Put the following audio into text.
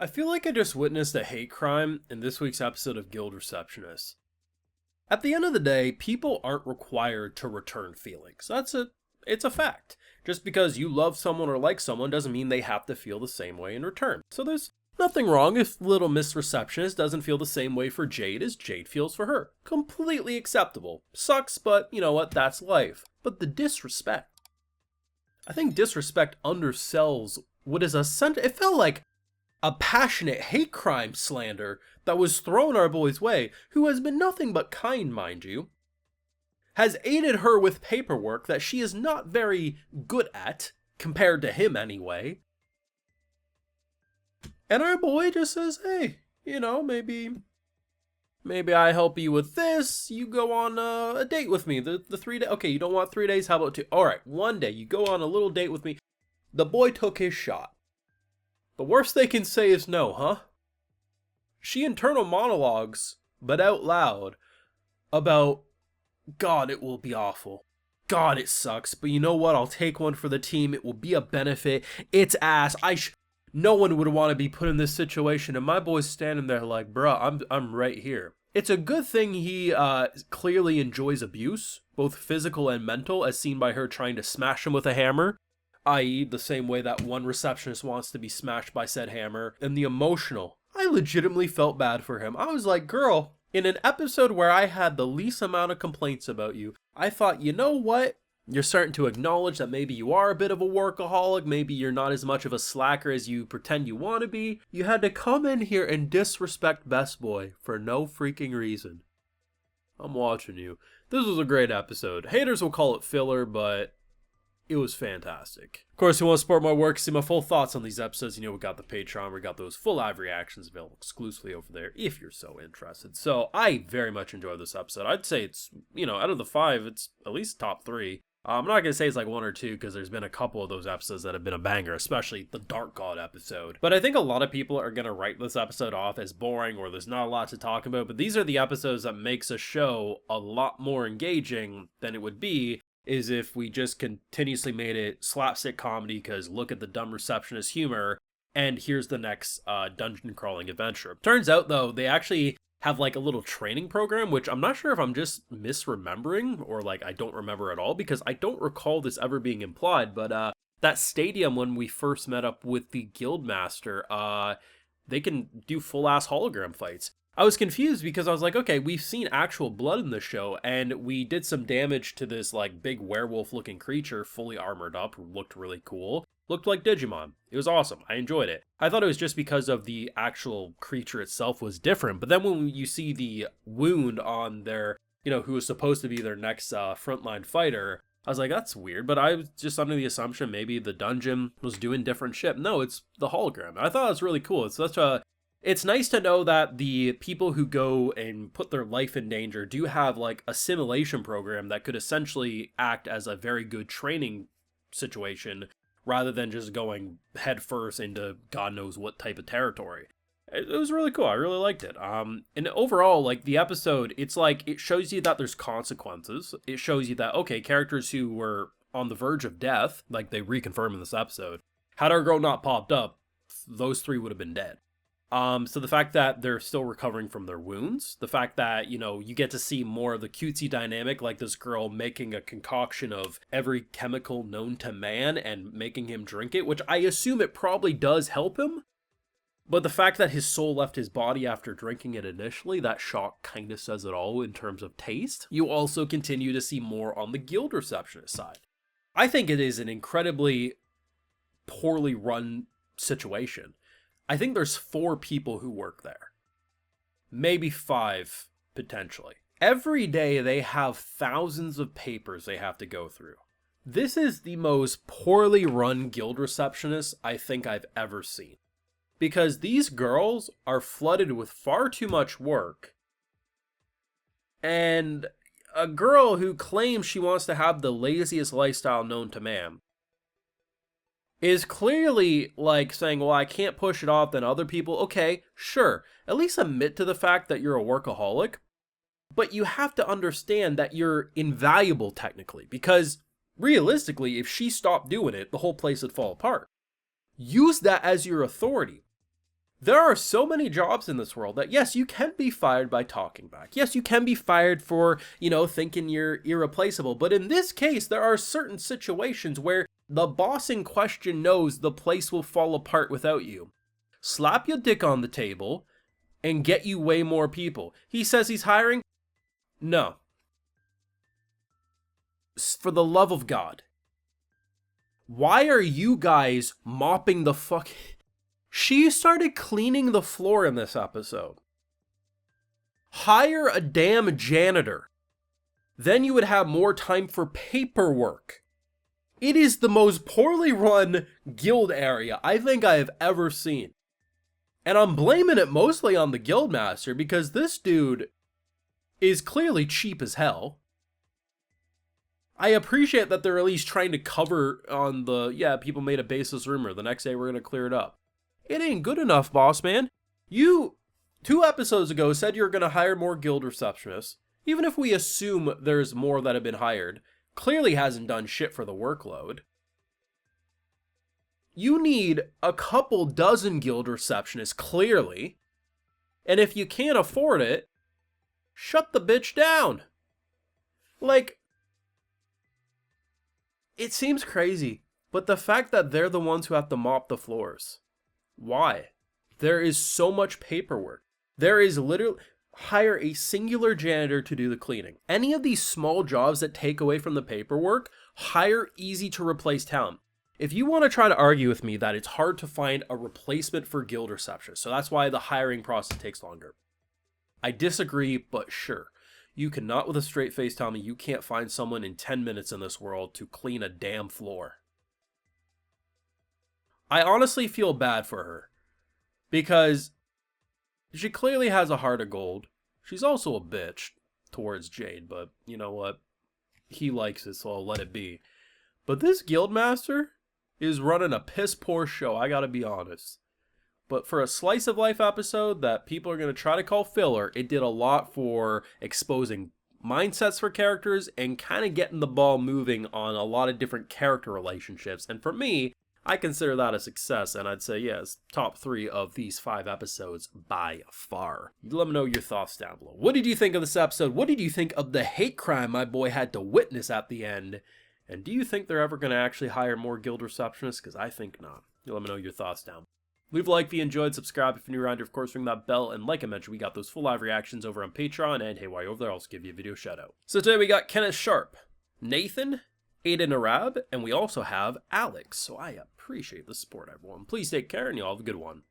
I feel like I just witnessed a hate crime in this week's episode of Guild Receptionist. At the end of the day, people aren't required to return feelings. It's a fact. Just because you love someone or like someone doesn't mean they have to feel the same way in return. So there's nothing wrong if little Miss Receptionist doesn't feel the same way for Jade as Jade feels for her. Completely acceptable. Sucks, but you know what, that's life. But the disrespect. I think disrespect undersells what is it felt like a passionate hate crime slander that was thrown our boy's way, who has been nothing but kind, mind you, has aided her with paperwork that she is not very good at, compared to him anyway. And our boy just says, hey, maybe I help you with this, you go on a date with me, the 3 days, okay, you don't want 3 days, how about 2? Alright, 1 day, you go on a little date with me. The boy took his shot. The worst they can say is no, huh? She internal monologues, but out loud, about, God, it will be awful. God, it sucks, but you know what? I'll take one for the team. It will be a benefit. It's ass. No one would want to be put in this situation, and my boy's standing there like, bruh, I'm right here. It's a good thing he clearly enjoys abuse, both physical and mental, as seen by her trying to smash him with a hammer. I.e., the same way that one receptionist wants to be smashed by said hammer. And the emotional. I legitimately felt bad for him. I was like, girl, in an episode where I had the least amount of complaints about you, I thought, you know what? You're starting to acknowledge that maybe you are a bit of a workaholic. Maybe you're not as much of a slacker as you pretend you want to be. You had to come in here and disrespect Best Boy for no freaking reason. I'm watching you. This was a great episode. Haters will call it filler, but it was fantastic. Of course, if you want to support my work, see my full thoughts on these episodes, we got the Patreon, we got those full live reactions available exclusively over there if you're so interested. So I very much enjoyed this episode. I'd say it's, out of the 5, it's at least top 3. I'm not going to say it's like 1 or 2 because there's been a couple of those episodes that have been a banger, especially the Dark God episode. But I think a lot of people are going to write this episode off as boring or there's not a lot to talk about. But these are the episodes that makes a show a lot more engaging than it would be is if we just continuously made it slapstick comedy because look at the dumb receptionist humor and here's the next dungeon crawling adventure. Turns out though, they actually have like a little training program, which I'm not sure if I'm just misremembering or like I don't remember at all because I don't recall this ever being implied, but that stadium when we first met up with the Guildmaster, they can do full ass hologram fights. I was confused because I was like, okay, we've seen actual blood in the show, and we did some damage to this, like, big werewolf-looking creature, fully armored up, looked really cool. Looked like Digimon. It was awesome. I enjoyed it. I thought it was just because of the actual creature itself was different, but then when you see the wound on their, who was supposed to be their next frontline fighter, I was like, that's weird, but I was just under the assumption maybe the dungeon was doing different shit. No, it's the hologram. I thought it was really cool. It's nice to know that the people who go and put their life in danger do have like a simulation program that could essentially act as a very good training situation rather than just going headfirst into God knows what type of territory. It was really cool. I really liked it. And overall, like the episode, it's like it shows you that there's consequences. It shows you that, okay, characters who were on the verge of death, like they reconfirm in this episode, had our girl not popped up, those 3 would have been dead. So the fact that they're still recovering from their wounds, the fact that, you get to see more of the cutesy dynamic, like this girl making a concoction of every chemical known to man and making him drink it, which I assume it probably does help him. But the fact that his soul left his body after drinking it initially, that shock kind of says it all in terms of taste. You also continue to see more on the Guild Receptionist side. I think it is an incredibly poorly run situation. I think there's 4 people who work there. Maybe 5, potentially. Every day they have thousands of papers they have to go through. This is the most poorly run Guild Receptionist I think I've ever seen. Because these girls are flooded with far too much work. And a girl who claims she wants to have the laziest lifestyle known to man is clearly like saying, well, I can't push it off than other people. Okay, sure. At least admit to the fact that you're a workaholic. But you have to understand that you're invaluable technically. Because realistically, if she stopped doing it, the whole place would fall apart. Use that as your authority. There are so many jobs in this world that, yes, you can be fired by talking back. Yes, you can be fired for, thinking you're irreplaceable. But in this case, there are certain situations where the boss in question knows the place will fall apart without you. Slap your dick on the table and get you way more people. He says he's hiring? No. For the love of God. Why are you guys mopping the fuck... She started cleaning the floor in this episode. Hire a damn janitor. Then you would have more time for paperwork. It is the most poorly run guild area I think I have ever seen. And I'm blaming it mostly on the guildmaster because this dude is clearly cheap as hell. I appreciate that they're at least trying to cover on the, yeah, people made a baseless rumor. The next day we're going to clear it up. It ain't good enough, boss man. You, 2 episodes ago, said you were going to hire more guild receptionists. Even if we assume there's more that have been hired, clearly hasn't done shit for the workload. You need a couple dozen guild receptionists, clearly. And if you can't afford it, shut the bitch down. Like, it seems crazy, but the fact that they're the ones who have to mop the floors. Why? There is so much paperwork. There is literally... Hire a singular janitor to do the cleaning. Any of these small jobs that take away from the paperwork, hire easy to replace talent. If you want to try to argue with me that it's hard to find a replacement for guild receptionists, so that's why the hiring process takes longer. I disagree, but sure. You cannot with a straight face tell me you can't find someone in 10 minutes in this world to clean a damn floor. I honestly feel bad for her. Because she clearly has a heart of gold. She's also a bitch towards Jade, but you know what? He likes it, so I'll let it be. But this guildmaster is running a piss poor show, I gotta be honest. But for a slice of life episode that people are going to try to call filler, it did a lot for exposing mindsets for characters and kind of getting the ball moving on a lot of different character relationships. And for me, I consider that a success, and I'd say, yes, top 3 of these 5 episodes by far. Let me know your thoughts down below. What did you think of this episode? What did you think of the hate crime my boy had to witness at the end? And do you think they're ever going to actually hire more guild receptionists? Because I think not. Let me know your thoughts down below. Leave a like if you enjoyed, subscribe if you're new around here, of course, ring that bell, and like I mentioned, we got those full live reactions over on Patreon, and hey, while you're over there, I'll also give you a video shout out. So today we got Kenneth Sharp, Nathan, Aiden Arab, and we also have Alex, so I appreciate the support, everyone. Please take care, and you all have a good one.